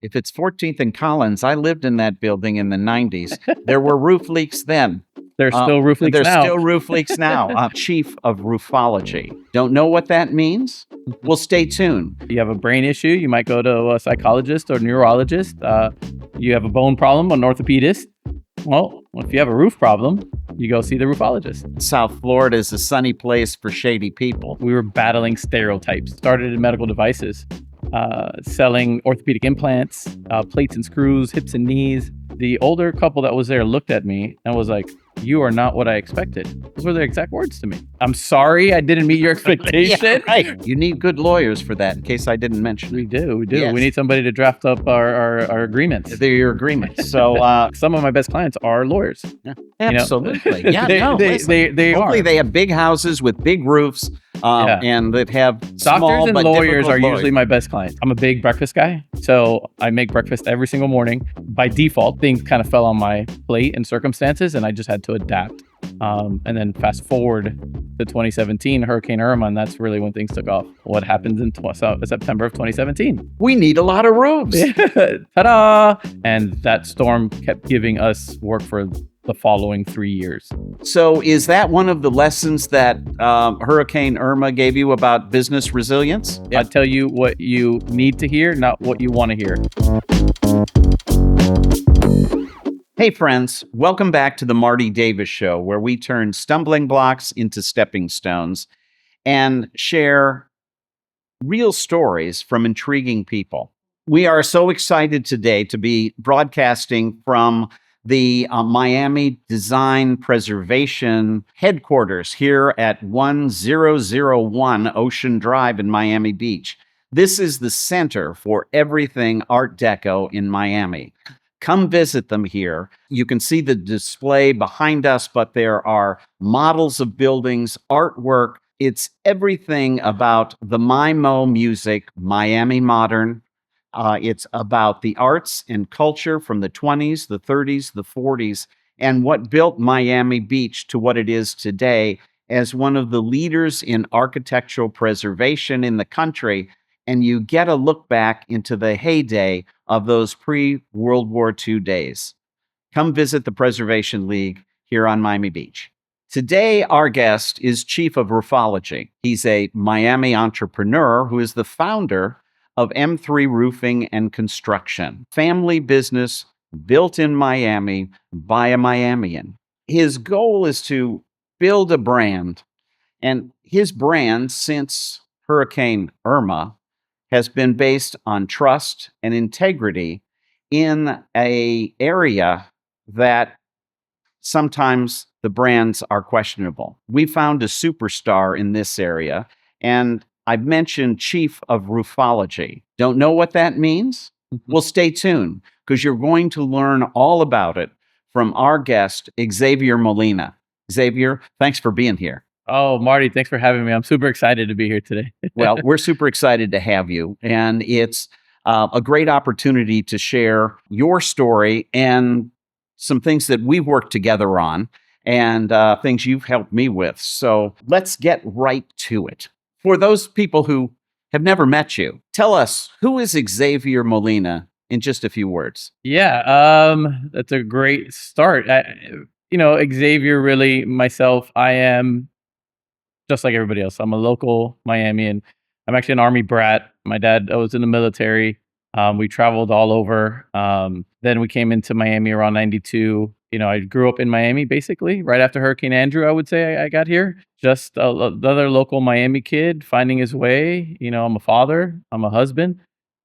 If it's 14th and Collins, I lived in that building in the 90s. There were roof leaks then. There's still roof leaks now. There's still roof leaks now. Chief of Roofology. Don't know what that means? Well, stay tuned. You have a brain issue, you might go to a psychologist or neurologist. You have a bone problem, an orthopedist. Well, if you have a roof problem, you go see the roofologist. South Florida is a sunny place for shady people. We were battling stereotypes. Started in medical devices, selling orthopedic implants, plates and screws, hips and knees. The older couple that was there looked at me and was like, "You are not what I expected." Those were their exact words to me. "I'm sorry I didn't meet your expectation." Yeah, right. You need good lawyers for that, in case I didn't mention it. We do. Yes. We need somebody to draft up our agreements. They're your agreements. So some of my best clients are lawyers. Yeah, absolutely. They Hopefully they have big houses with big roofs and that have small doctors and but lawyers are difficult usually my best clients. I'm a big breakfast guy, so I make breakfast every single morning. By default, things kind of fell on my plate and circumstances, and I just had to adapt. And then fast forward to 2017, Hurricane Irma, and that's really when things took off. What happens in September of 2017? We need a lot of roofs. Ta-da! And that storm kept giving us work for the following 3 years. So is that one of the lessons that Hurricane Irma gave you about business resilience? Yeah. I tell you what you need to hear, not what you want to hear. Hey friends, welcome back to the Marty Davis Show, where we turn stumbling blocks into stepping stones and share real stories from intriguing people. We are so excited today to be broadcasting from the Miami Design Preservation headquarters here at 1001 Ocean Drive in Miami Beach. This is the center for everything Art Deco in Miami. Come visit them here. You can see the display behind us, but there are models of buildings, artwork. It's everything about the MIMO music, Miami Modern. It's about the arts and culture from the 20s, the 30s, the 40s, and what built Miami Beach to what it is today as one of the leaders in architectural preservation in the country. And you get a look back into the heyday of those pre-World War II days. Come visit the Preservation League here on Miami Beach. Today, our guest is Chief of Roofology. He's a Miami entrepreneur who is the founder of M3 Roofing and Construction, family business built in Miami by a Miamian. His goal is to build a brand, and his brand since Hurricane Irma has been based on trust and integrity in an area that sometimes the brands are questionable. We found a superstar in this area, and I've mentioned Chief of Roofology. Don't know what that means? Well, stay tuned, because you're going to learn all about it from our guest, Xavier Molina. Xavier, thanks for being here. Oh, Marty, thanks for having me. I'm super excited to be here today. Well, we're super excited to have you, and it's a great opportunity to share your story and some things that we've worked together on and things you've helped me with. So let's get right to it. For those people who have never met you, tell us, who is Xavier Molina in just a few words? Yeah, that's a great start. Xavier, really, myself, I am just like everybody else. I'm a local Miamian. I'm actually an Army brat. My dad was in the military. We traveled all over. Then we came into Miami around 92. I grew up in Miami, basically, right after Hurricane Andrew, I would say I got here. Just another local Miami kid finding his way. I'm a father. I'm a husband.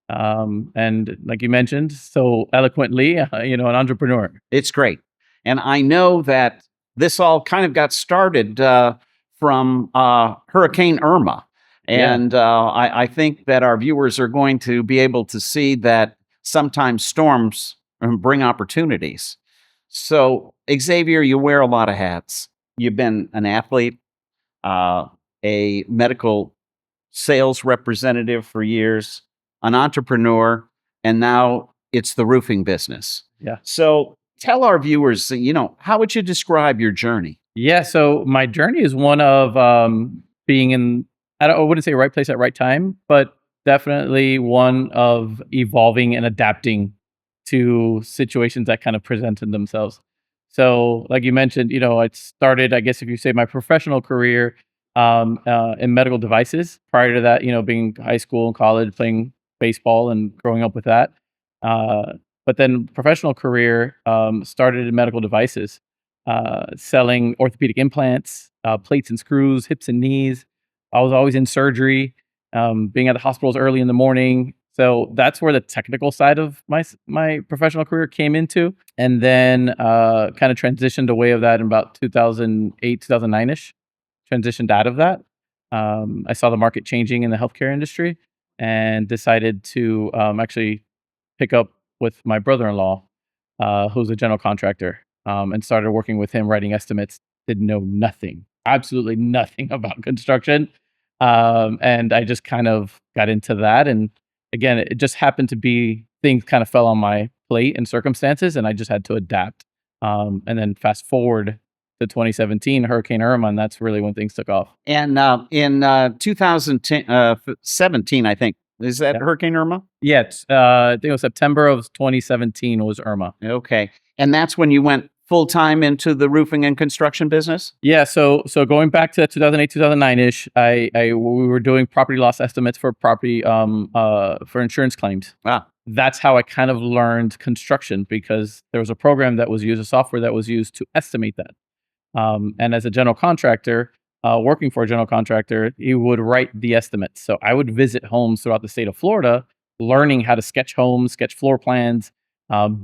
And like you mentioned so eloquently, an entrepreneur. It's great. And I know that this all kind of got started from Hurricane Irma. And I think that our viewers are going to be able to see that sometimes storms bring opportunities. So, Xavier, you wear a lot of hats. You've been an athlete, a medical sales representative for years, an entrepreneur, and now it's the roofing business. Yeah. So tell our viewers, how would you describe your journey? Yeah. So my journey is one of being in, I wouldn't say right place at right time, but definitely one of evolving and adapting to situations that kind of presented themselves. So, like you mentioned, I started, I guess, if you say my professional career in medical devices. Prior to that, being high school and college, playing baseball and growing up with that. Uh, but then professional career started in medical devices, selling orthopedic implants, plates and screws, hips and knees. I was always in surgery, being at the hospitals early in the morning. So that's where the technical side of my professional career came into, and then kind of transitioned away of that in about 2008, 2009 ish. Transitioned out of that. I saw the market changing in the healthcare industry, and decided to actually pick up with my brother-in-law, who's a general contractor, and started working with him, writing estimates. Did know nothing, absolutely nothing about construction. And I just kind of got into that. And again, it just happened to be things kind of fell on my plate and circumstances, and I just had to adapt. And then fast forward to 2017, Hurricane Irma, and that's really when things took off. And in 2017, I think, is that Yeah. Hurricane Irma? Yeah, I think it was September of 2017 was Irma. Okay. And that's when you went full time into the roofing and construction business? Yeah, so going back to 2008, 2009 ish, we were doing property loss estimates for property for insurance claims. Ah, That's how I kind of learned construction, because there was a program that was used, a software that was used to estimate that. And as a general contractor, working for a general contractor, he would write the estimates. So I would visit homes throughout the state of Florida, learning how to sketch homes, sketch floor plans,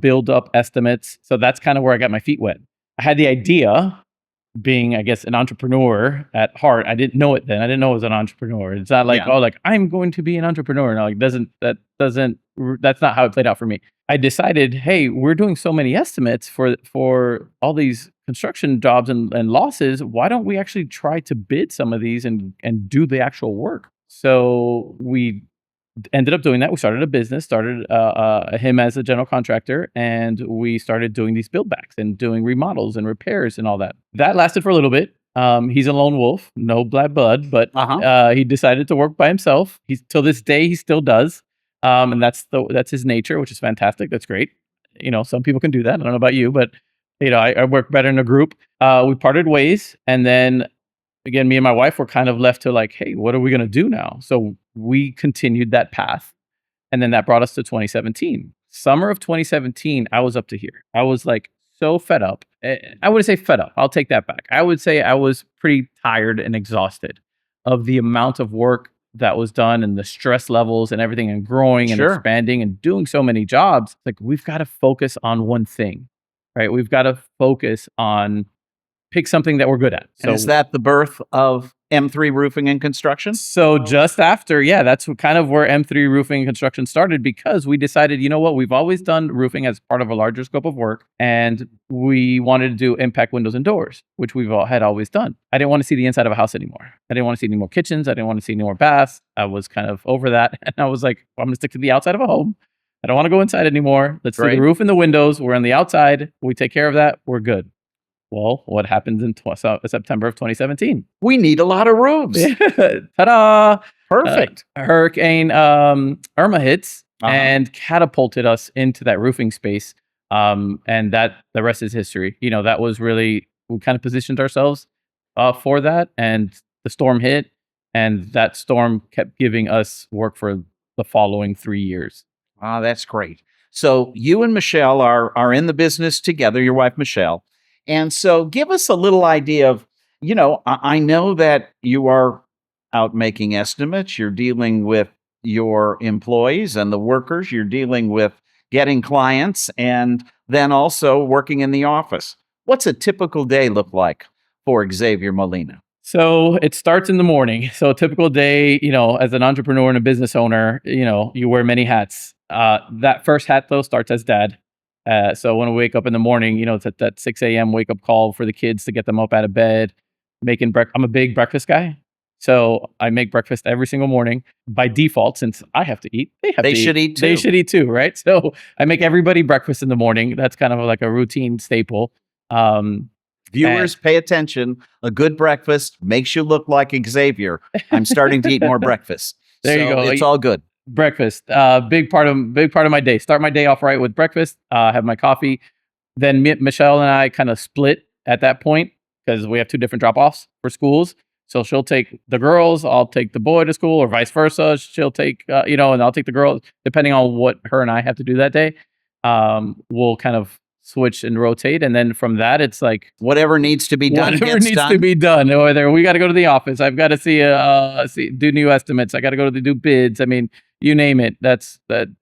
build up estimates. So that's kind of where I got my feet wet. I had the idea, being, I guess, an entrepreneur at heart. I didn't know it then. I didn't know I was an entrepreneur. It's not like, Yeah. oh, like I'm going to be an entrepreneur. No, that's not how it played out for me. I decided, hey, we're doing so many estimates for all these construction jobs and losses. Why don't we actually try to bid some of these and do the actual work? So we ended up doing that. We started a business, started him as a general contractor, and we started doing these build backs and doing remodels and repairs and all that. That lasted for a little bit. He's a lone wolf, no black blood, but he decided to work by himself. He's till this day he still does, and that's his nature, which is fantastic. That's great. Some people can do that. I don't know about you, but I work better in a group. We parted ways, and then again, me and my wife were kind of left to like, hey, what are we going to do now? So we continued that path. And then that brought us to 2017. Summer of 2017, I was up to here. I was like so fed up. I wouldn't say fed up. I'll take that back. I would say I was pretty tired and exhausted of the amount of work that was done and the stress levels and everything, and growing and expanding and doing so many jobs. Like, we've got to focus on one thing, right? We've got to focus on pick something that we're good at. And is that the birth of M3 Roofing and Construction? So just after, yeah, that's kind of where M3 Roofing and Construction started, because we decided, you know what, we've always done roofing as part of a larger scope of work, and we wanted to do impact windows and doors, which had always done. I didn't want to see the inside of a house anymore. I didn't want to see any more kitchens. I didn't want to see any more baths. I was kind of over that. And I was like, I'm going to stick to the outside of a home. I don't want to go inside anymore. Let's do the roof and the windows. We're on the outside. We take care of that. We're good. Well, what happens in September of 2017? We need a lot of roofs. Ta-da! Perfect. Hurricane Irma hits and catapulted us into that roofing space. And that the rest is history. That was really, we kind of positioned ourselves for that. And the storm hit, and that storm kept giving us work for the following 3 years. Ah, that's great. So you and Michelle are in the business together, your wife, Michelle. And so give us a little idea of, I know that you are out making estimates. You're dealing with your employees and the workers. You're dealing with getting clients, and then also working in the office. What's a typical day look like for Xavier Molina? So it starts in the morning. So a typical day, as an entrepreneur and a business owner, you wear many hats. That first hat, though, starts as dad. So when we wake up in the morning, it's at that 6 a.m. wake up call for the kids to get them up out of bed, making breakfast. I'm a big breakfast guy. So I make breakfast every single morning by default. Since I have to eat, they should eat too. They should eat too, right? So I make everybody breakfast in the morning. That's kind of like a routine staple. Viewers, pay attention. A good breakfast makes you look like Xavier. I'm starting to eat more breakfast. There you go. It's all good. Breakfast, big part of my day. Start my day off right with breakfast. Have my coffee. Then Michelle and I kind of split at that point because we have two different drop offs for schools. So she'll take the girls, I'll take the boy to school, or vice versa. She'll take, and I'll take the girls, depending on what her and I have to do that day. We'll kind of switch and rotate, and then from that, it's like Whatever needs to be done whatever gets needs done. to be done. Whether we got to go to the office, I've got to do new estimates. I got to go to do bids. I mean, you name it. That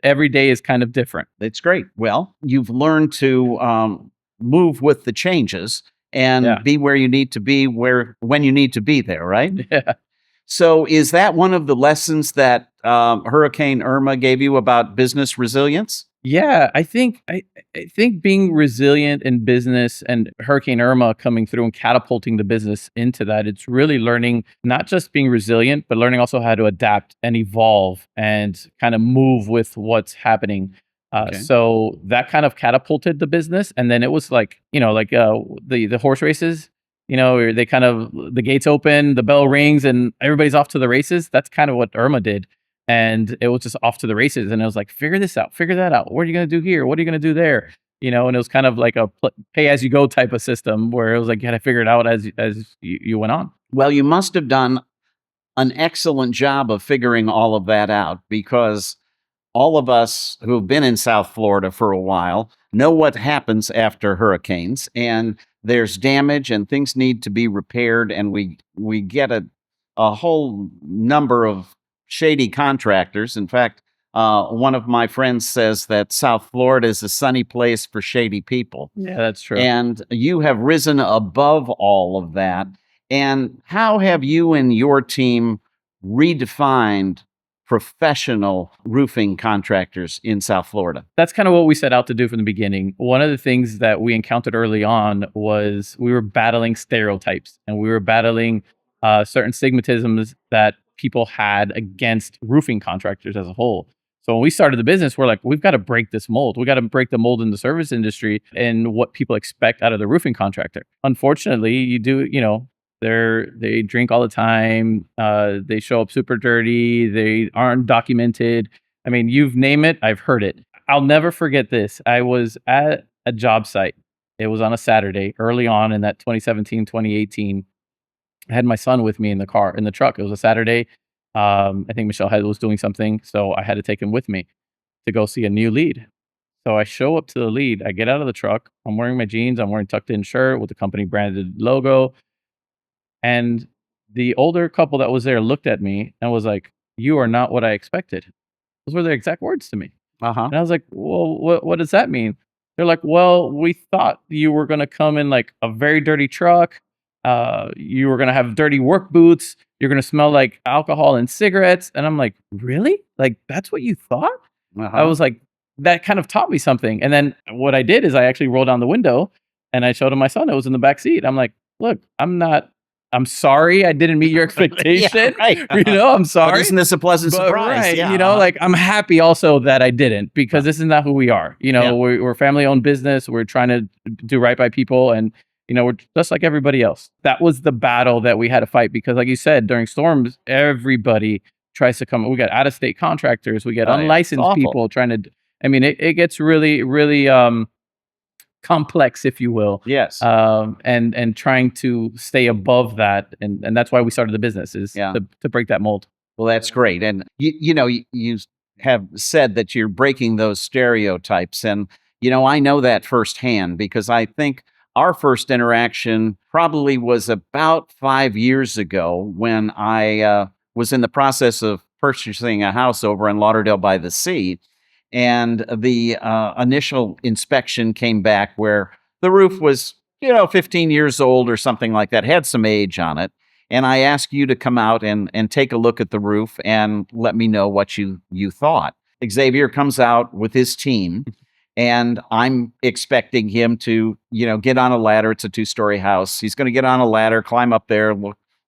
every day is kind of different. It's great. Well, you've learned to move with the changes and Yeah. be where you need to be when you need to be there, right? Yeah. So is that one of the lessons that Hurricane Irma gave you about business resilience? Yeah, I think being resilient in business and Hurricane Irma coming through and catapulting the business into that, it's really learning not just being resilient, but learning also how to adapt and evolve and kind of move with what's happening. Okay. So that kind of catapulted the business, and then it was like the horse races. Where they kind of the gates open, the bell rings, and everybody's off to the races. That's kind of what Irma did. And it was just off to the races. And it was like, figure this out, figure that out. What are you going to do here? What are you going to do there? And it was kind of like a pay as you go type of system where it was like, you had to figure it out as you went on. Well, you must have done an excellent job of figuring all of that out, because all of us who've been in South Florida for a while know what happens after hurricanes, and there's damage and things need to be repaired. And we get a whole number of shady contractors. In fact, one of my friends says that South Florida is a sunny place for shady people. Yeah, that's true. And you have risen above all of that. And how have you and your team redefined professional roofing contractors in South Florida? That's kind of what we set out to do from the beginning. One of the things that we encountered early on was we were battling stereotypes, and we were battling certain stigmatisms that people had against roofing contractors as a whole. So when we started the business, we're like, we've got to break this mold. We got to break the mold in the service industry and what people expect out of the roofing contractor. Unfortunately, they drink all the time. They show up super dirty. They aren't documented. I mean, you've name it, I've heard it. I'll never forget this. I was at a job site. It was on a Saturday early on in that 2017, 2018. I had my son with me in the truck. It was a Saturday. I think Michelle was doing something, so I had to take him with me to go see a new lead. So I show up to the lead. I get out of the truck. I'm wearing my jeans. I'm wearing tucked in shirt with the company branded logo. And the older couple that was there looked at me and was like, "You are not what I expected." Those were their exact words to me. And I was like, "Well, what does that mean?" They're like, "Well, we thought you were going to come in like a very dirty truck. You were going to have dirty work boots. You're going to smell like alcohol and cigarettes." And I'm like, "Really? Like, that's what you thought?" I was like, that kind of taught me something. And then what I did is I actually rolled down the window and I showed him my son. It was in the back seat. I'm like, "Look, I'm sorry I didn't meet your expectation." Yeah, right. I'm sorry. But isn't this a pleasant But surprise? right, Yeah. like I'm happy also that I didn't, because this is not who we are. We're family owned business. We're trying to do right by people, and we're just like everybody else. That was the battle that we had to fight, because like you said, during storms, everybody tries to come. We got out of state contractors. We get unlicensed people trying to. I mean, it gets really, really complex, if you will. Yes. And trying to stay above that, and that's why we started the business, is to break that mold. Well, that's great. And you have said that you're breaking those stereotypes, and I know that firsthand, because I think our first interaction probably was about 5 years ago when I was in the process of purchasing a house over in Lauderdale by the Sea. And the initial inspection came back where the roof was, 15 years old or something like that, had some age on it. And I asked you to come out and take a look at the roof and let me know what you thought. Xavier comes out with his team, and I'm expecting him to, get on a ladder. It's a 2-story house. He's going to get on a ladder, climb up there,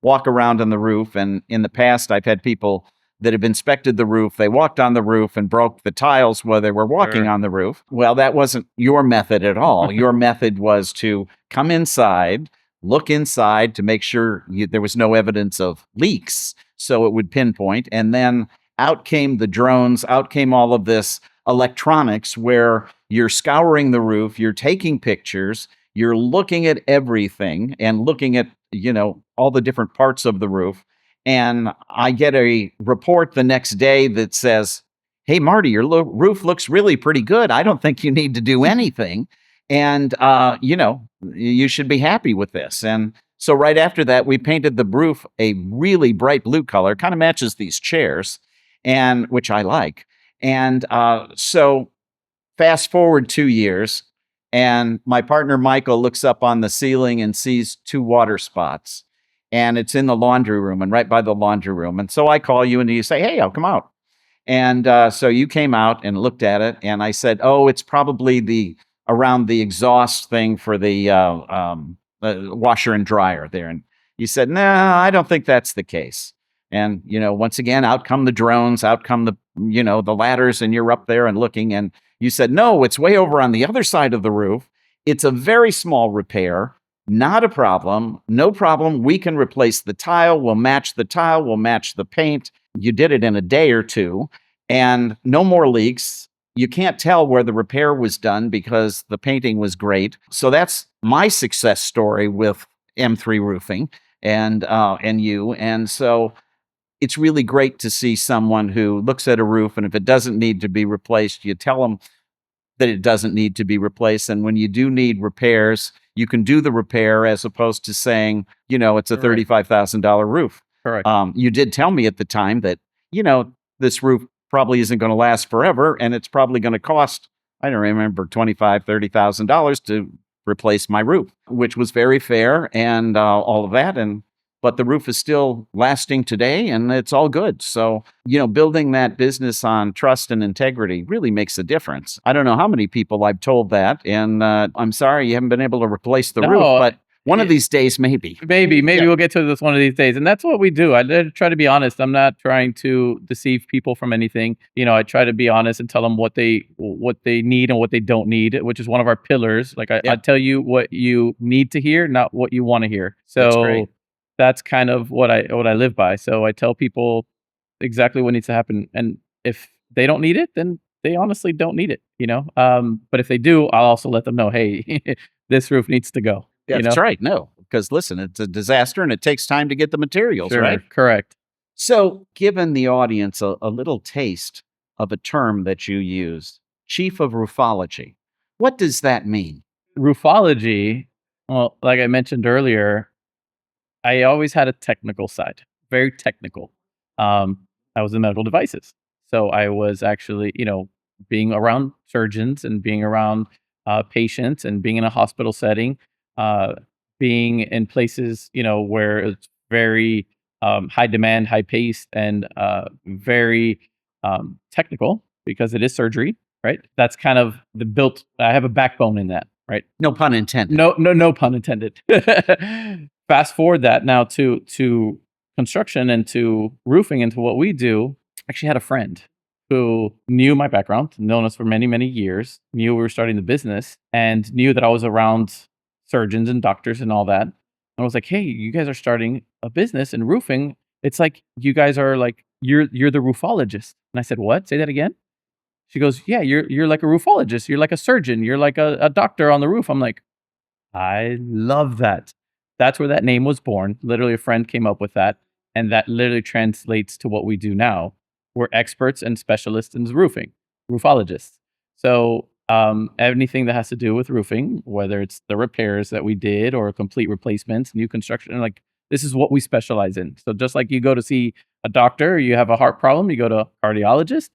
walk around on the roof. And in the past, I've had people that have inspected the roof. They walked on the roof and broke the tiles while they were walking on the roof. Well, that wasn't your method at all. Your method was to come inside, look inside to make sure there was no evidence of leaks, so it would pinpoint, and then out came the drones, out came all of this electronics where you're scouring the roof, you're taking pictures, you're looking at everything and looking at, all the different parts of the roof. And I get a report the next day that says, "Hey, Marty, your roof looks really pretty good. I don't think you need to do anything. And, you should be happy with this." And so right after that, we painted the roof a really bright blue color, kind of matches these chairs, and which I like. And so fast forward 2 years, and my partner Michael looks up on the ceiling and sees two water spots. And it's in the laundry room and right by the laundry room. And so I call you and you say, "Hey, I'll come out." And so you came out and looked at it, and I said, "Oh, it's probably around the exhaust thing for the washer and dryer there." And you said, "No, I don't think that's the case." And once again, out come the drones, out come the ladders, and you're up there and looking. And you said, "No, it's way over on the other side of the roof. It's a very small repair. Not a problem. No problem. We can replace the tile. We'll match the tile. We'll match the paint." You did it in a day or two, and no more leaks. You can't tell where the repair was done because the painting was great. So that's my success story with M3 Roofing and you. And so it's really great to see someone who looks at a roof, and if it doesn't need to be replaced, you tell them that it doesn't need to be replaced. And when you do need repairs, you can do the repair as opposed to saying, it's a $35,000 roof. Correct. You did tell me at the time that, this roof probably isn't going to last forever, and it's probably going to cost, I don't remember, $25,000, $30,000 to replace my roof, which was very fair and all of that. But the roof is still lasting today, and it's all good. So, building that business on trust and integrity really makes a difference. I don't know how many people I've told that, and I'm sorry you haven't been able to replace the roof, but one of these days, maybe. Maybe we'll get to this one of these days. And that's what we do. I try to be honest. I'm not trying to deceive people from anything. I try to be honest and tell them what they need and what they don't need, which is one of our pillars. Like I tell you what you need to hear, not what you want to hear. So that's kind of what I live by. So I tell people exactly what needs to happen. And if they don't need it, then they honestly don't need it, But if they do, I'll also let them know, hey, this roof needs to go. Yeah, that's right. No, because listen, it's a disaster and it takes time to get the materials, right? Correct. So, given the audience a little taste of a term that you use, Chief of Roofology, what does that mean? Roofology, well, like I mentioned earlier, I always had a technical side, very technical. I was in medical devices. So I was actually, being around surgeons and being around patients and being in a hospital setting, being in places, where it's very high demand, high paced, and very technical because it is surgery, right? That's kind of I have a backbone in that, right? No pun intended. No pun intended. Fast forward that now to construction and to roofing and to what we do. I actually had a friend who knew my background, known us for many, many years, knew we were starting the business, and knew that I was around surgeons and doctors and all that. And I was like, "Hey, you guys are starting a business in roofing. It's like you guys are like you're the roofologist." And I said, "What? Say that again?" She goes, "Yeah, you're like a roofologist. You're like a surgeon. You're like a doctor on the roof." I'm like, I love that. That's where that name was born. Literally, a friend came up with that, and that literally translates to what we do now. We're experts and specialists in roofing, roofologists. So anything that has to do with roofing, whether it's the repairs that we did or complete replacements, new construction, like this is what we specialize in. So just like you go to see a doctor, you have a heart problem, you go to a cardiologist.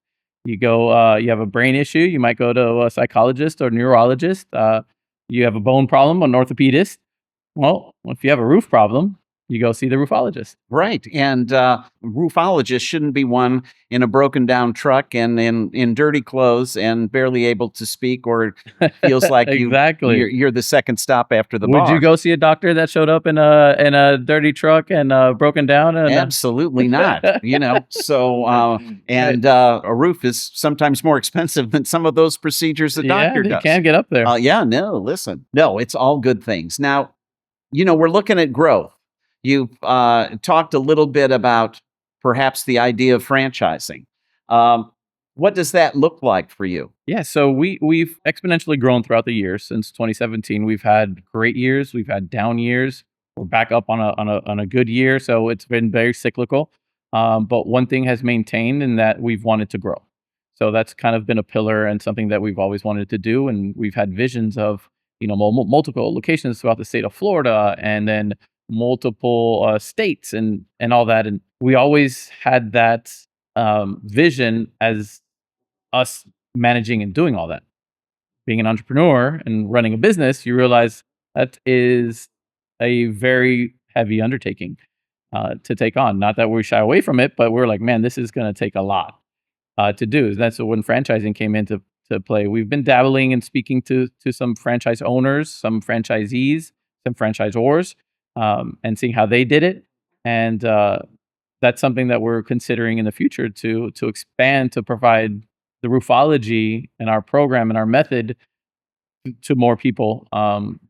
You go, you have a brain issue, you might go to a psychologist or neurologist. You have a bone problem, an orthopedist. Well, if you have a roof problem, you go see the roofologist. Right. And roofologist shouldn't be one in a broken down truck and in dirty clothes and barely able to speak, or feels like you're the second stop after the bar. Would you go see a doctor that showed up in a dirty truck and broken down? Absolutely not. So a roof is sometimes more expensive than some of those procedures a doctor does. You can't get up there. No, it's all good things. Now, we're looking at growth. You've talked a little bit about perhaps the idea of franchising. What does that look like for you? Yeah, so we've exponentially grown throughout the years since 2017. We've had great years, we've had down years. We're back up on a good year, so it's been very cyclical. But one thing has maintained in that we've wanted to grow. So that's kind of been a pillar and something that we've always wanted to do, and we've had visions of multiple locations throughout the state of Florida, and then multiple states and all that. And we always had that vision as us managing and doing all that. Being an entrepreneur and running a business, you realize that is a very heavy undertaking to take on. Not that we shy away from it, but we're like, man, this is going to take a lot to do. That's when franchising came into to play. We've been dabbling and speaking to some franchise owners, some franchisees, some franchisors, and seeing how they did it. And that's something that we're considering in the future to expand, to provide the roofology and our program and our method to more people,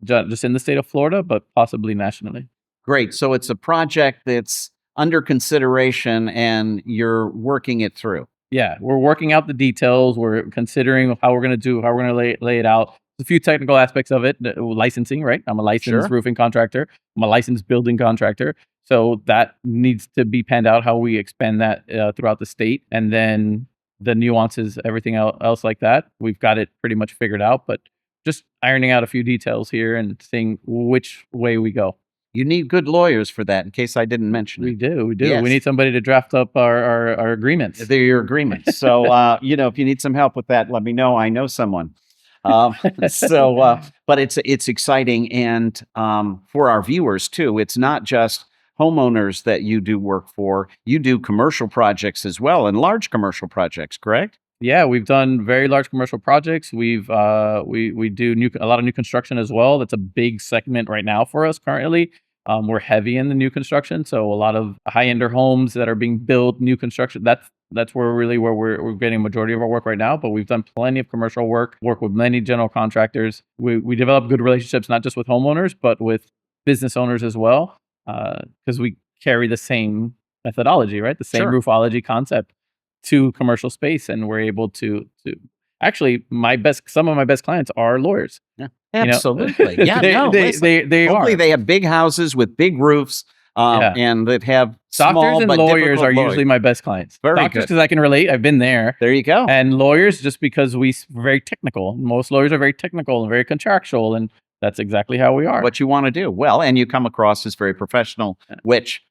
just in the state of Florida, but possibly nationally. Great. So it's a project that's under consideration and you're working it through. Yeah, we're working out the details. We're considering how we're going to do, how we're going to lay it out. There's a few technical aspects of it. Licensing, right? I'm a licensed Sure. roofing contractor. I'm a licensed building contractor. So that needs to be panned out, how we expand that throughout the state. And then the nuances, everything else like that, we've got it pretty much figured out. But just ironing out a few details here and seeing which way we go. You need good lawyers for that, in case I didn't mention We it. do. Yes. We need somebody to draft up our agreements. They're your agreements. So, if you need some help with that, let me know. I know someone. But it's exciting. And for our viewers too, it's not just homeowners that you do work for. You do commercial projects as well, and large commercial projects, correct? Yeah, we've done very large commercial projects. We do a lot of new construction as well. That's a big segment right now for us currently. We're heavy in the new construction, so a lot of high-ender homes that are being built, new construction. That's where we're getting a majority of our work right now. But we've done plenty of commercial work with many general contractors. We develop good relationships not just with homeowners but with business owners as well, because we carry the same methodology, right? The same Sure. roofology concept to commercial space, and we're able to actually some of my best clients are lawyers. Yeah, absolutely. Yeah, they, no, they, listen, they, they hopefully are. they have big houses with big roofs, Yeah. and that have Doctors small and but lawyers difficult are lawyers. usually my best clients. Very Doctors good. because I can relate. I've been there. There you go. And lawyers just because we're very technical. Most lawyers are very technical and very contractual, and that's exactly how we are. What you want to do. Well, and you come across as very professional, which,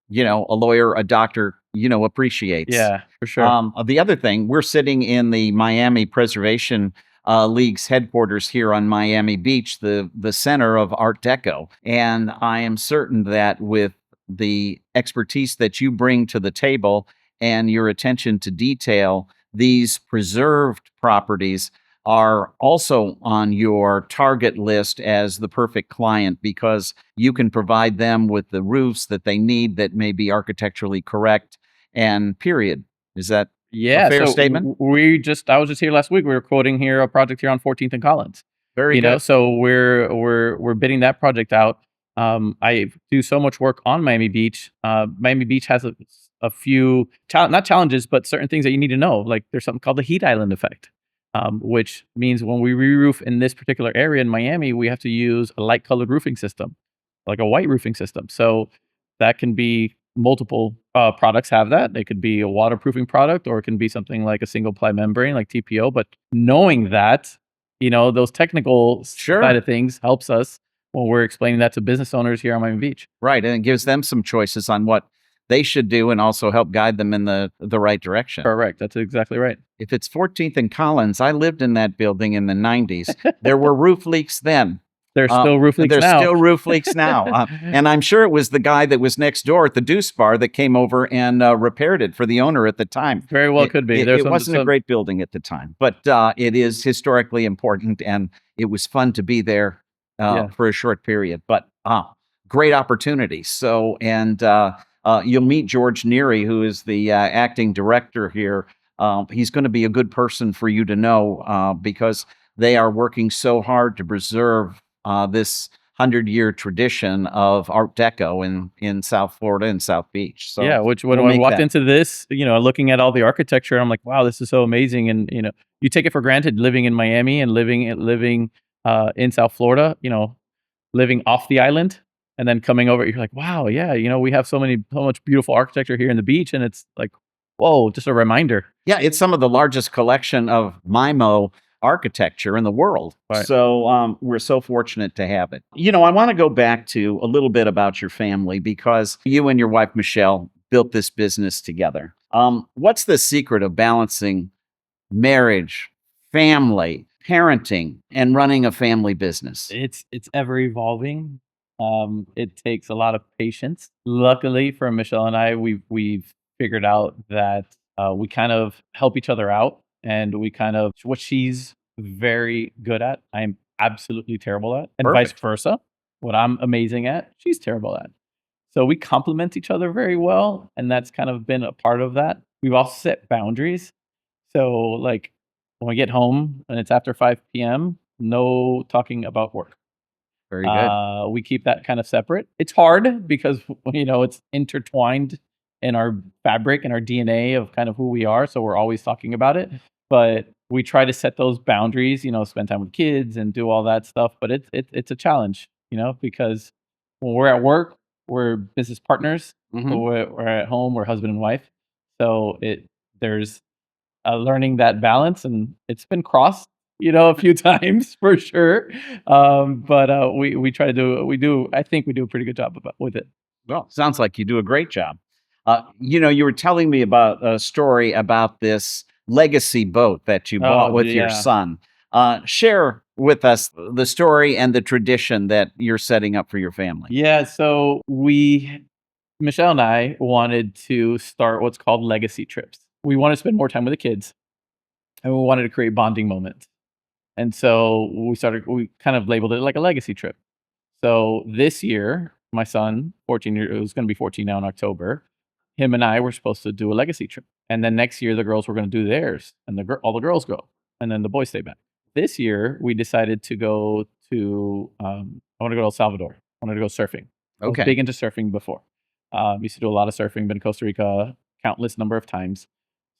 a lawyer, a doctor, appreciates. Yeah, for sure. The other thing, we're sitting in the Miami Preservation League's headquarters here on Miami Beach, the center of Art Deco. And I am certain that with the expertise that you bring to the table and your attention to detail, these preserved properties are also on your target list as the perfect client, because you can provide them with the roofs that they need that may be architecturally correct, and period. Is that Yeah, a fair so statement? I was just here last week. We were quoting here a project here on 14th and Collins. Very good. So we're bidding that project out. I do so much work on Miami Beach. Miami Beach has a few not challenges, but certain things that you need to know. Like there's something called the heat island effect, which means when we re-roof in this particular area in Miami, we have to use a light colored roofing system, like a white roofing system. So that can be multiple products have that. It could be a waterproofing product, or it can be something like a single ply membrane like TPO. But knowing that, those technical Sure. side of things helps us when we're explaining that to business owners here on Miami Beach. Right. And it gives them some choices on what they should do and also help guide them in the right direction. Correct. That's exactly right. If it's 14th and Collins, I lived in that building in the 90s. There were roof leaks then. There's still roof leaks There's now. still roof leaks now. And I'm sure it was the guy that was next door at the Deuce Bar that came over and repaired it for the owner at the time. Very well could be. It wasn't a great building at the time, but it is historically important, and it was fun to be there for a short period. But great opportunity. So, and you'll meet George Neary, who is the acting director here. He's going to be a good person for you to know because they are working so hard to preserve this 100-year tradition of Art Deco in South Florida and South Beach. So Yeah, which when we'll I make walked that. into this, looking at all the architecture, I'm like, wow, this is so amazing. And you take it for granted living in Miami and living in South Florida, living off the island, and then coming over, you're like, wow, yeah, we have so much beautiful architecture here in the beach, and it's like, whoa, just a reminder. Yeah, it's some of the largest collection of MIMO architecture in the world. Right. So we're so fortunate to have it. I want to go back to a little bit about your family because you and your wife, Michelle, built this business together. What's the secret of balancing marriage, family, parenting, and running a family business? It's ever evolving. It takes a lot of patience. Luckily for Michelle and I, we've figured out that we kind of help each other out, and we kind of what she's very good at, I'm absolutely terrible at, and vice Perfect. versa. What I'm amazing at, she's terrible at. So we complement each other very well, and that's kind of been a part of that. We've also set boundaries. So like when we get home and it's after 5 p.m., no talking about work. Very good. We keep that kind of separate. It's hard because it's intertwined in our fabric and our DNA of kind of who we are, so we're always talking about it. But we try to set those boundaries, spend time with kids and do all that stuff. But it's a challenge, because when we're at work, we're business partners. Mhm. But we're at home, we're husband and wife. So there's learning that balance, and it's been crossed, a few times for sure. But we try to do. I think we do a pretty good job with it. Well, sounds like you do a great job. You were telling me about a story about this legacy boat that you bought Oh with your yeah, son. Share with us the story and the tradition that you're setting up for your family. yeah. So Michelle and I wanted to start what's called legacy trips. We want to spend more time with the kids, and we wanted to create bonding moments. And so we kind of labeled it like a legacy trip. So this year, my son, 14 years, it was going to be 14 now in October. Him and I were supposed to do a legacy trip, and then next year the girls were going to do theirs, and all the girls go, and then the boys stay back. This year we decided to go to. I want to go to El Salvador. I wanted to go surfing. I was Okay. big into surfing before. Used to do a lot of surfing. Been to Costa Rica countless number of times.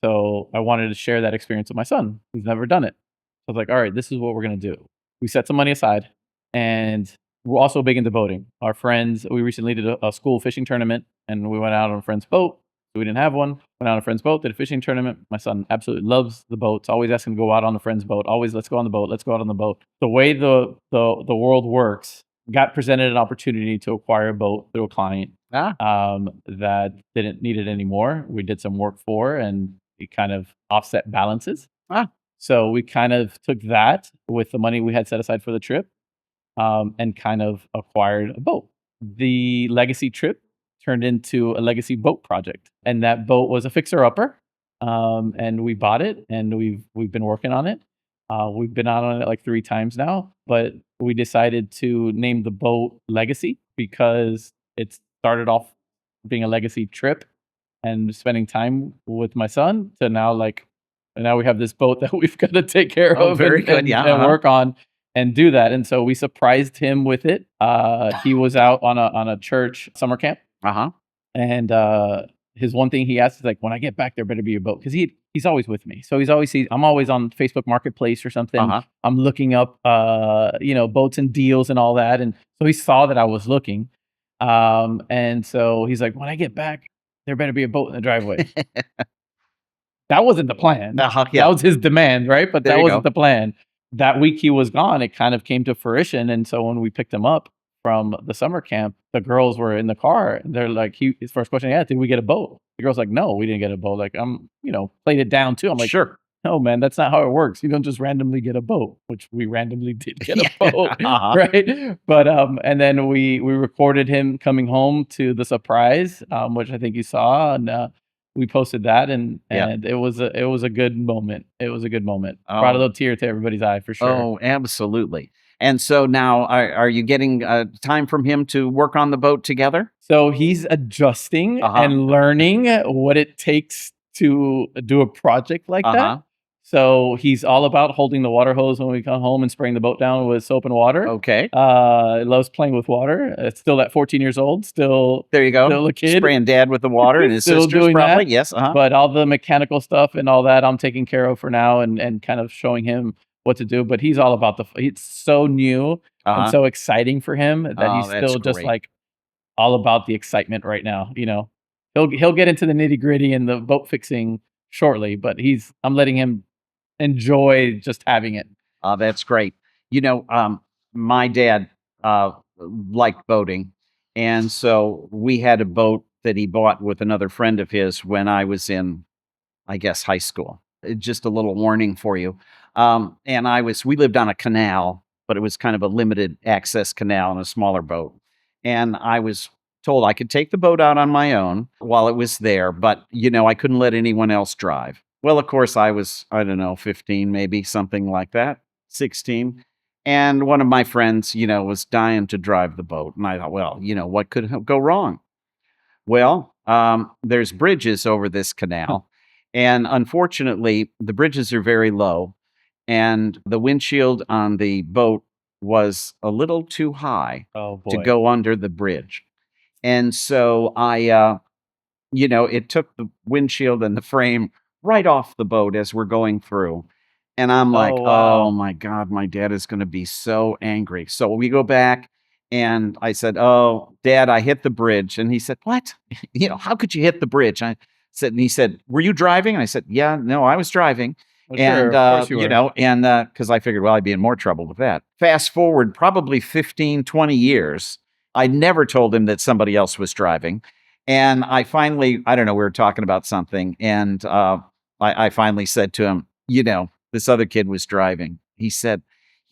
So I wanted to share that experience with my son. He's never done it. So I was like, all right, this is what we're going to do. We set some money aside, and we're also big into boating. Our friends, we recently did a school fishing tournament, and we went out on a friend's boat. So we didn't have one. Went out on a friend's boat, did a fishing tournament. My son absolutely loves the boats. Always asking to go out on a friend's boat. Always, let's go on the boat. Let's go out on the boat. The way the world works, got presented an opportunity to acquire a boat through a client that didn't need it anymore. We did some work for, and it kind of offset balances. So we kind of took that with the money we had set aside for the trip, and kind of acquired a boat. The legacy trip turned into a legacy boat project, and that boat was a fixer-upper. And we bought it, and we've been working on it. We've been out on it like 3 times now, but we decided to name the boat Legacy because it started off being a legacy trip and spending time with my son to now now we have this boat that we've got to take care Oh, of very good. Yeah. and work on and do that. And so we surprised him with it. He was out on a church summer camp, Uh-huh. and his one thing he asked is like, when I get back, there better be a boat, because he's always with me. So I'm always on Facebook Marketplace or something. Uh-huh. I'm looking up boats and deals and all that, and so he saw that I was looking, and so he's like, when I get back, there better be a boat in the driveway. That wasn't the plan. Yeah. That was his demand, right? But There that you wasn't go. the plan. That week he was gone, it kind of came to fruition. And so when we picked him up from the summer camp, the girls were in the car. And they're like, his first question, yeah, did we get a boat? The girl's like, no, we didn't get a boat. Like, played it down too. I'm like, Sure. no, man, that's not how it works. You don't just randomly get a boat, which we randomly did get a boat, Uh-huh. right? But and then we recorded him coming home to the surprise, which I think you saw, and we posted that, and Yeah. it was a good moment. It was a good moment. Oh. Brought a little tear to everybody's eye for sure. Oh, absolutely. And so now are you getting time from him to work on the boat together? So he's adjusting Uh-huh. and learning what it takes to do a project like Uh-huh. that. So he's all about holding the water hose when we come home and spraying the boat down with soap and water. Okay. Loves playing with water. Still at 14 years old, still There you go. still a kid. Spraying dad with the water and his Still sisters doing probably. that. Yes. But all the mechanical stuff and all that I'm taking care of for now, and kind of showing him what to do. But he's all about it's so new and so exciting for him that he's that's still just great. like all about the excitement right now. He'll get into the nitty gritty and the boat fixing shortly, but I'm letting him enjoy just having it. That's great. My dad liked boating, and so we had a boat that he bought with another friend of his when I was in, I guess, high school. Just a little warning for you. And we lived on a canal, but it was kind of a limited access canal and a smaller boat. And I was told I could take the boat out on my own while it was there, but I couldn't let anyone else drive. Well, of course, I was, I don't know, 15, maybe something like that, 16. And one of my friends, was dying to drive the boat. And I thought, well, what could go wrong? Well, there's bridges over this canal. And unfortunately, the bridges are very low. And the windshield on the boat was a little too high Oh to boy. go under the bridge. And so it took the windshield and the frame right off the boat as we're going through. And I'm like, Oh, wow. oh my God, my dad is going to be so angry. So we go back and I said, oh, Dad, I hit the bridge. And he said, what? How could you hit the bridge? And he said, were you driving? And I said, yeah, no, I was driving. Well, sure, of course you were. And because I figured, well, I'd be in more trouble with that. Fast forward probably 15, 20 years. I never told him that somebody else was driving. And I finally, I don't know, we were talking about something. And I finally said to him, this other kid was driving. He said,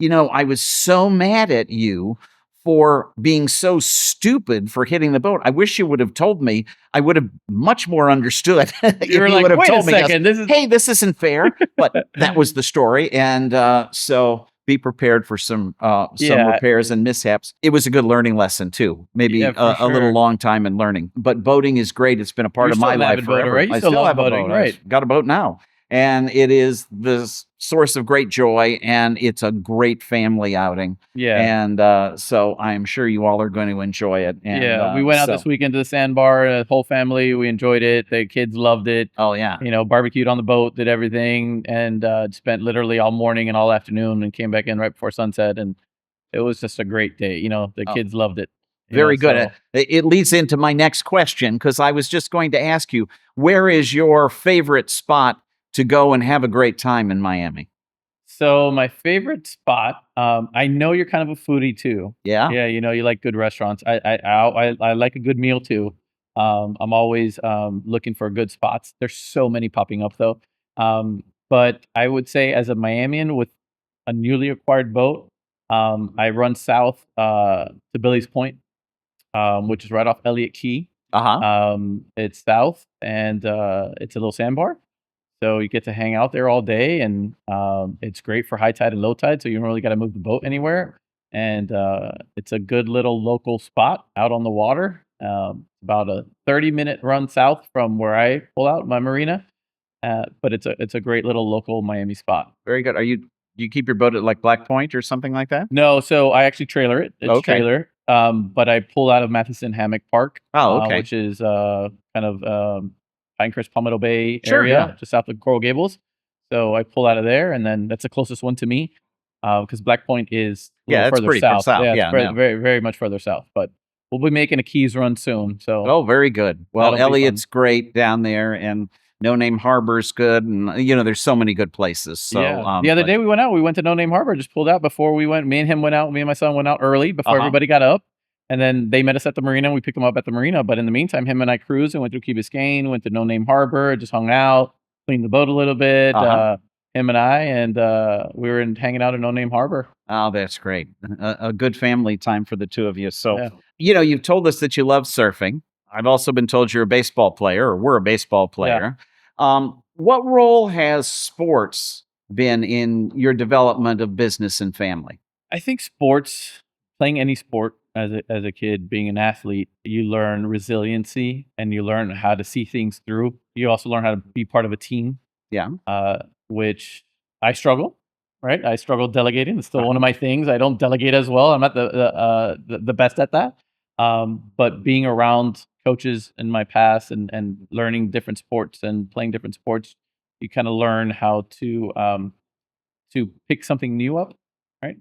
I was so mad at you for being so stupid for hitting the boat. I wish you would have told me. I would have much more understood. You were like, would have wait told a me, yes, second, hey, this isn't fair. But that was the story. And so be prepared for some Yeah. repairs and mishaps. It was a good learning lesson too. Maybe Yeah, for a little sure. long time in learning. But boating is great. It's been a part You're of still my an life avid boater, forever. right? You I still love have a boating, boat. right. I've got a boat now. And it is the source of great joy, and it's a great family outing. Yeah. And so I'm sure you all are going to enjoy it. And, Yeah, we went out so- this weekend to the sandbar, the whole family. We enjoyed it. The kids loved it. Oh, yeah. Barbecued on the boat, did everything, and spent literally all morning and all afternoon, and came back in right before sunset. And it was just a great day. The Oh. kids loved it. Very good. so- It leads into my next question, because I was just going to ask you, where is your favorite spot to go and have a great time in Miami? So my favorite spot, I know you're kind of a foodie too. Yeah? Yeah, you like good restaurants. I like a good meal too. I'm always looking for good spots. There's so many popping up though. But I would say, as a Miamian with a newly acquired boat, I run south to Billy's Point, which is right off Elliott Key. Uh-huh. It's south, and it's a little sandbar. So you get to hang out there all day, and it's great for high tide and low tide, so you don't really got to move the boat anywhere. And it's a good little local spot out on the water. About a 30-minute run south from where I pull out my marina. But it's a great little local Miami spot. Very good. Do you keep your boat at like Black Point or something like that? No, so I actually trailer it. It's Okay. trailer. But I pull out of Matheson Hammock Park, Oh, okay. which is kind of Pinecrest Palmetto Bay Sure, area, yeah. just south of Coral Gables. So I pull out of there, and then that's the closest one to me, because Black Point is a little that's further pretty far south. south. Yeah, Yeah, it's very, no. very, very much further south. But we'll be making a Keys run soon. So Oh, very good. Well, That'll be Elliott's great down there, and No Name Harbor's good, and there's so many good places. So yeah. The other day we went out. We went to No Name Harbor. Just pulled out before we went. Me and him went out. Me and my son went out early before everybody got up. And then they met us at the marina, and we picked them up at the marina. But in the meantime, him and I cruised and went through Key Biscayne, went to No Name Harbor, just hung out, cleaned the boat a little bit. Him and I, and we were hanging out at No Name Harbor. Oh, that's great. A good family time for the two of you. So, Yeah. you've told us that you love surfing. I've also been told you're a baseball player, or we're a baseball player. What role has sports been in your development of business and family? I think sports, playing any sport as a kid, being an athlete, you learn resiliency, and you learn how to see things through. You also learn how to be part of a team. Yeah. which I struggle. Right, I struggle delegating. It's still one of my things. I don't delegate as well. I'm not the best at that. But being around coaches in my past and learning different sports and playing different sports, you kind of learn how to pick something new up, right?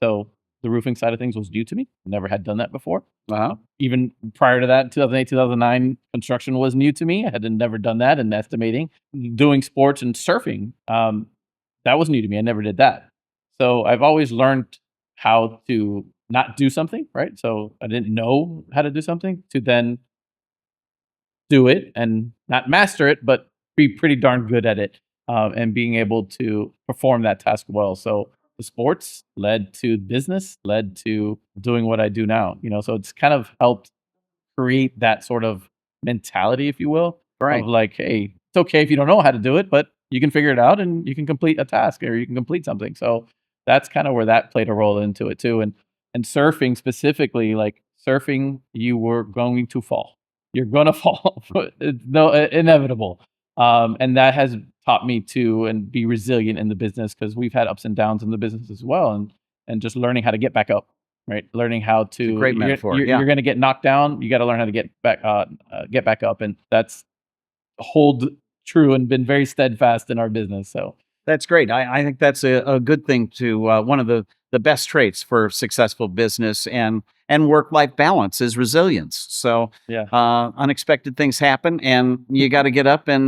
So the roofing side of things was new to me. Never had done that before. Even prior to that, 2008, 2009, construction was new to me. I had never done that, and estimating. Doing sports and surfing, that was new to me. I never did that. So I've always learned how to not do something, right? So I didn't know how to do something to then do it and not master it, but be pretty darn good at it, and being able to perform that task well. So the sports led to business, led to doing what I do now. So it's kind of helped create that sort of mentality, if you will, Right. of like, hey, it's okay if you don't know how to do it, but you can figure it out and you can complete a task or you can complete something. So that's kind of where that played a role into it too. And surfing specifically, like surfing, you were going to fall. You're gonna fall. It's inevitable. And that has taught me to and be resilient in the business because we've had ups and downs in the business as well, and just learning how to get back up. Right, learning how to. It's a great metaphor. You're going to get knocked down. You got to learn how to get back up, and that's hold true and been very steadfast in our business. So That's great. I think that's a good thing to one of the best traits for successful business and work-life balance is resilience. So yeah, unexpected things happen, and you got to get up and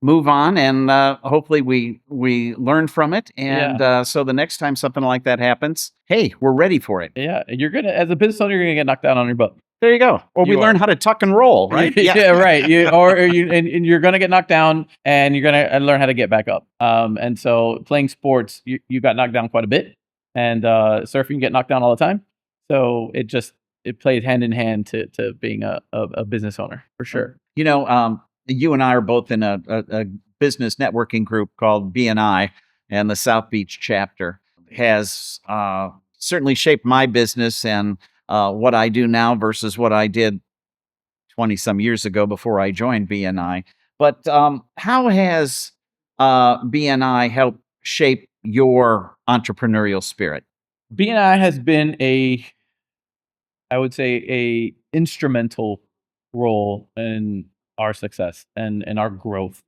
move on. And hopefully we learn from it. And so the next time something like that happens, hey, we're ready for it. yeah, you're gonna as a business owner, you're gonna get knocked down on your butt. There you go. Or we learn how to tuck and roll, right? Yeah, right. And you're gonna get knocked down, and you're gonna learn how to get back up. And so playing sports, you got knocked down quite a bit, and surfing, you get knocked down all the time. So it plays hand in hand to being a business owner for sure. You and I are both in a business networking group called BNI, and the South Beach chapter has certainly shaped my business and what I do now versus what I did 20 some years ago before I joined BNI. But how has BNI helped shape your entrepreneurial spirit? BNI has been I would say, a instrumental role in our success and in our growth,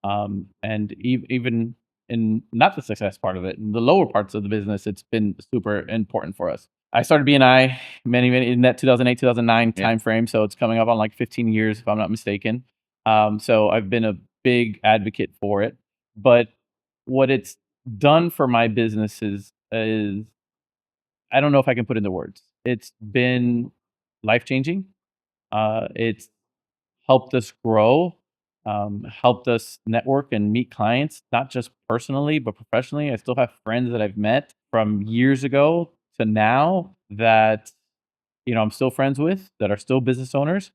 and even in not the success part of it, in the lower parts of the business, it's been super important for us. I started BNI many in that 2008 2009 Yeah. timeframe, so it's coming up on like 15 years if I'm not mistaken. So I've been a big advocate for it, but what it's done for my business is I don't know if I can put into words. It's been life changing. It's helped us grow, helped us network and meet clients, not just personally, but professionally. I still have friends that I've met from years ago to now that I'm still friends with that are still business owners.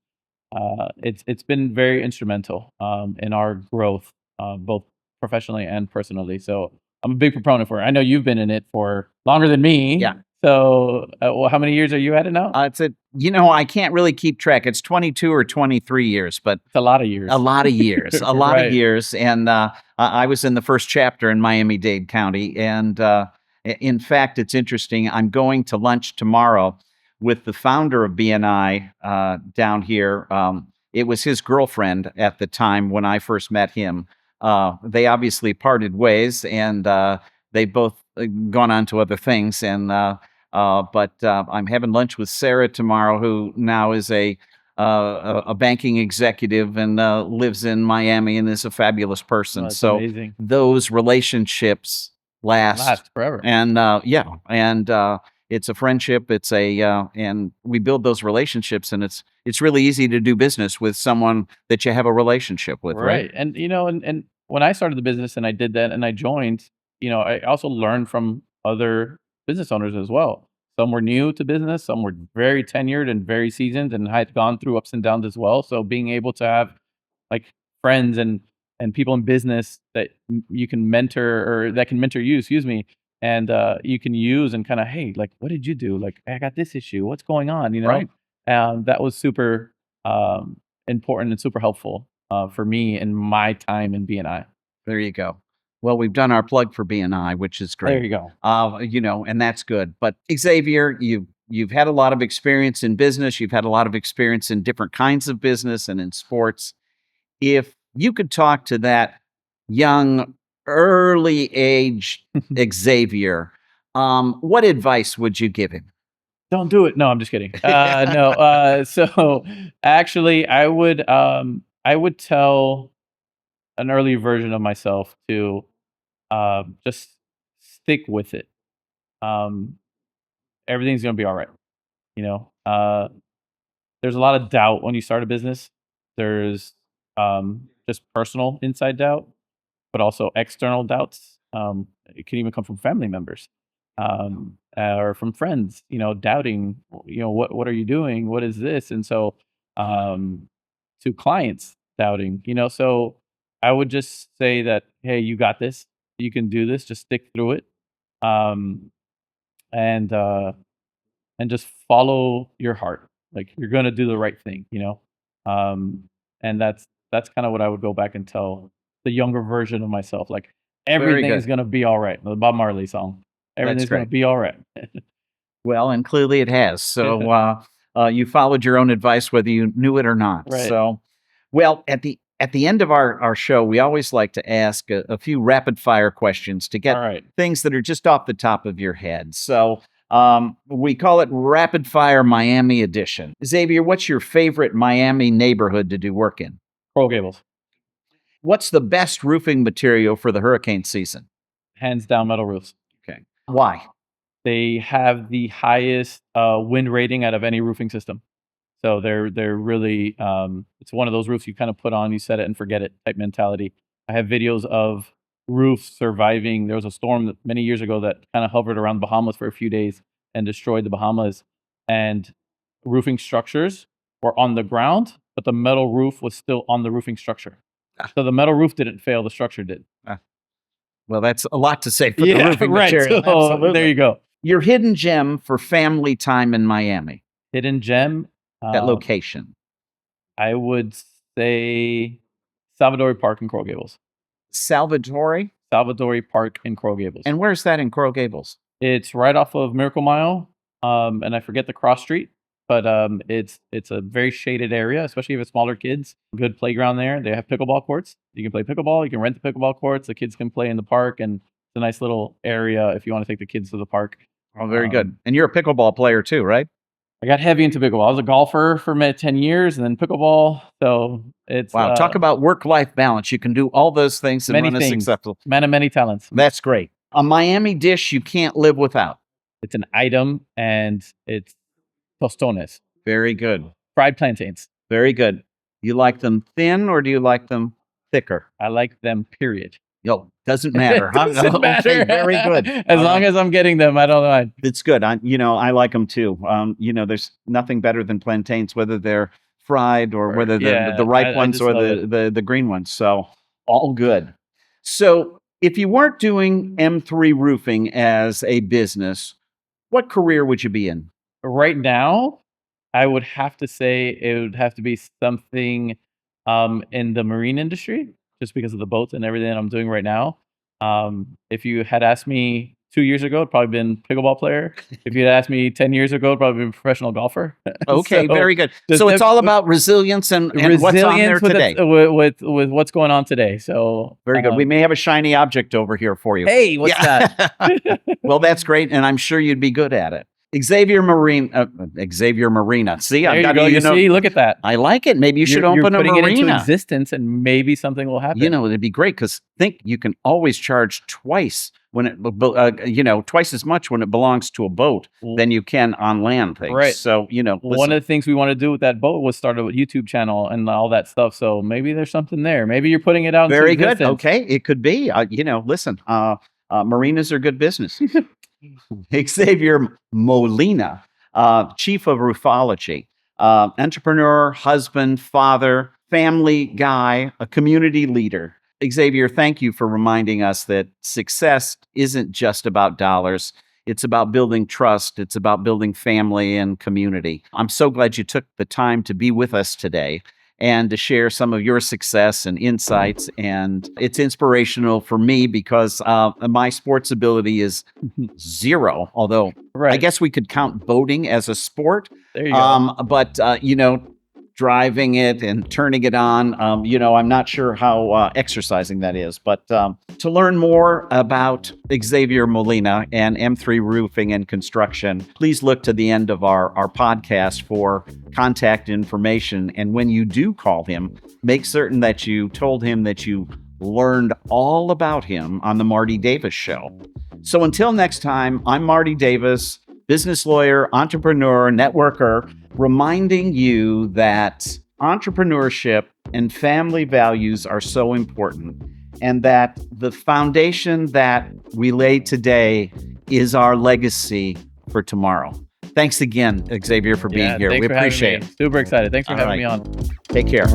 It's been very instrumental in our growth, both professionally and personally. So I'm a big proponent for it. I know you've been in it for longer than me. Yeah. So, well, how many years are you at it now? I can't really keep track. It's 22 or 23 years, but It's a lot of years. a lot of years, a lot of Right. years. And I was in the first chapter in Miami-Dade County. And in fact, it's interesting. I'm going to lunch tomorrow with the founder of BNI down here. It was his girlfriend at the time when I first met him. They obviously parted ways, and they both gone on to other things. And but I'm having lunch with Sarah tomorrow, who now is a banking executive and lives in Miami and is a fabulous person. That's So amazing. those relationships last Forever. and it's a friendship. It's and we build those relationships, and it's really easy to do business with someone that you have a relationship with, right? And and when I started the business and I did that and I joined, I also learned from other business owners as well. Some were new to business, some were very tenured and very seasoned and had gone through ups and downs as well. So being able to have like friends and people in business that you can mentor or that can mentor you, excuse me, and you can use and kind of, hey, like, what did you do? Like, I got this issue. What's going on? Right. That was super important and super helpful for me in my time in BNI. There you go. Well, we've done our plug for BNI, which is There great. you go. And that's good. But Xavier, you've had a lot of experience in business. You've had a lot of experience in different kinds of business and in sports. If you could talk to that young, early age Xavier, what advice would you give him? Don't do it. No, I'm just kidding. No. So actually, I would tell an early version of myself to just stick with it. Um, Everything's gonna be all right. You know, there's a lot of doubt when you start a business. There's just personal inside doubt, but also external doubts. It can even come from family members or from friends. Doubting. What are you doing? What is this? And so to clients doubting. So I would just say that, hey, you got this. You can do this. Just stick through it. Um, and just follow your heart. Like, you're gonna do the right thing. And that's kind of what I would go back and tell the younger version of myself. Like, Very everything is good. gonna be all right. The Bob Marley song. Everything's gonna great. be all right. Well, and clearly it has. So you followed your own advice, whether you knew it or not. Right. So, well, at the end of our show, we always like to ask a few rapid fire questions to get All right. things that are just off the top of your head. So we call it Rapid Fire Miami Edition. Xavier, what's your favorite Miami neighborhood to do work in? Coral Gables. What's the best roofing material for the hurricane season? Hands down, metal roofs. Okay. Why? They have the highest wind rating out of any roofing system. So they're really it's one of those roofs you kind of put on, you set it and forget it type mentality. I have videos of roofs surviving. There was a storm many years ago that kind of hovered around the Bahamas for a few days and destroyed the Bahamas. And roofing structures were on the ground, but the metal roof was still on the roofing structure. So the metal roof didn't fail; the structure did. Well, that's a lot to say for the roofing right. material. So Absolutely. there you go. Your hidden gem for family time in Miami. Hidden gem. That location. I would say Salvadori Park in Coral Gables. Salvadori Park in Coral Gables. And where's that in Coral Gables? It's right off of Miracle Mile, and I forget the cross street, but it's a very shaded area, especially if it's smaller kids. Good playground there. They have pickleball courts. You can play pickleball. You can rent the pickleball courts. The kids can play in the park, and it's a nice little area if you want to take the kids to the park. Oh, very good. And you're a pickleball player too, right? I got heavy into pickleball. I was a golfer for 10 years and then pickleball. So it's wow. Talk about work-life balance. You can do all those things and many run a things. successful. Man of many talents. That's great. A Miami dish you can't live without. It's an item, and it's tostones. Very good. Fried plantains. Very good. You like them thin or do you like them thicker? I like them, period. Yo, doesn't matter. Huh? Doesn't matter. Okay, very good. As long as I'm getting them, I don't mind. It's good. I like them too. There's nothing better than plantains, whether they're fried or whether the ripe ones or the green ones. So all good. So if you weren't doing M3 Roofing as a business, what career would you be in? Right now, I would have to say it would have to be something in the marine industry, just because of the boats and everything that I'm doing right now. If you had asked me 2 years ago, it'd probably been pickleball player. If you'd asked me 10 years ago, it'd probably been professional golfer. Okay, very good. So it's all about resilience and what's on there today. With what's going on today. So very good. We may have a shiny object over here for you. Hey, what's that? Well, that's great, and I'm sure you'd be good at it. Xavier Molina. See, there you go. You see, look at that. I like it. Maybe you should open a marina. You're putting it into existence, and maybe something will happen. It'd be great because think you can always charge twice when it, twice as much when it belongs to a boat than you can on land things. Right. So, one of the things we want to do with that boat was start a YouTube channel and all that stuff. So maybe there's something there. Maybe you're putting it out. Very into existence. Good. Okay, it could be. Listen, marinas are good business. Xavier Molina, Chief of Roofology, entrepreneur, husband, father, family guy, a community leader. Xavier, thank you for reminding us that success isn't just about dollars. It's about building trust. It's about building family and community. I'm so glad you took the time to be with us today. and to share some of your success and insights. And it's inspirational for me because my sports ability is zero, although Right. I guess we could count boating as a sport. There you go. But, driving it and turning it on, I'm not sure how exercising that is. But to learn more about Xavier Molina and M3 Roofing and Construction, please look to the end of our podcast for contact information. And when you do call him, make certain that you told him that you learned all about him on the Marty Davis Show. So until next time, I'm Marty Davis, business lawyer, entrepreneur, networker, reminding you that entrepreneurship and family values are so important, and that the foundation that we laid today is our legacy for tomorrow. Thanks again, Xavier, for being here. We appreciate it. Super excited. Thanks for having me on. Take care.